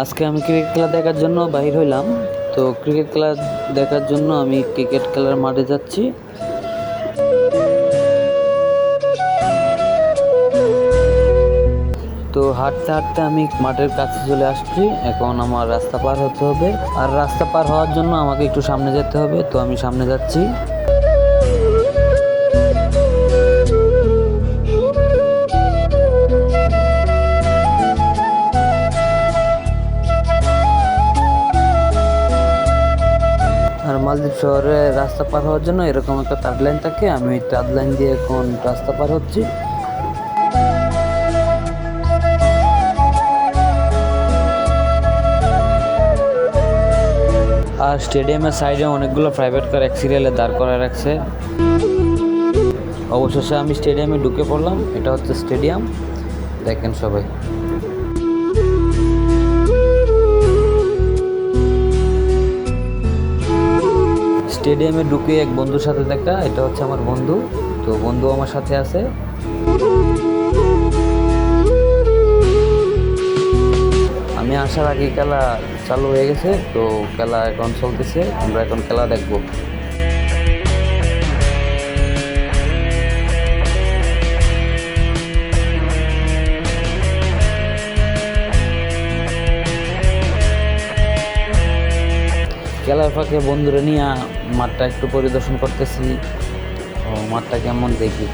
আজকে আমি ক্রিকেট খেলা দেখার জন্য বাহির হইলাম। তো ক্রিকেট খেলা দেখার জন্য আমি ক্রিকেট খেলার মাঠে যাচ্ছি। তো হাঁটতে হাঁটতে আমি মাঠের কাছে চলে আসছি। এখন আমার রাস্তা পার হতে হবে, আর রাস্তা পার হওয়ার জন্য আমাকে একটু সামনে যেতে হবে। তো আমি সামনে যাচ্ছি। আর মালদ্বীপ শহরে রাস্তা পার হওয়ার জন্য এরকম একটা তার লাইন থাকে। আমি ওই তার লাইন দিয়ে এখন রাস্তা পার হচ্ছি। আর স্টেডিয়ামের সাইডে অনেকগুলো প্রাইভেট কার এক সিরিয়ালে দাঁড় করা রাখছে। অবশেষে আমি স্টেডিয়ামে ঢুকে পড়লাম। এটা হচ্ছে স্টেডিয়াম, দেখেন সবাই। স্টেডিয়ামে ঢুকে এক বন্ধুর সাথে দেখা, এটা হচ্ছে আমার বন্ধু। তো বন্ধু আমার সাথে আছে। আমি আসার আগে খেলা চালু হয়ে গেছে। তো খেলা এখন চলতেছে, আমরা এখন খেলা দেখবো। খেলার ফাঁকে বন্ধুরা নিয়ে মাঠটা একটু পরিদর্শন করতেছি। ও মাঠটা কেমন দেখি।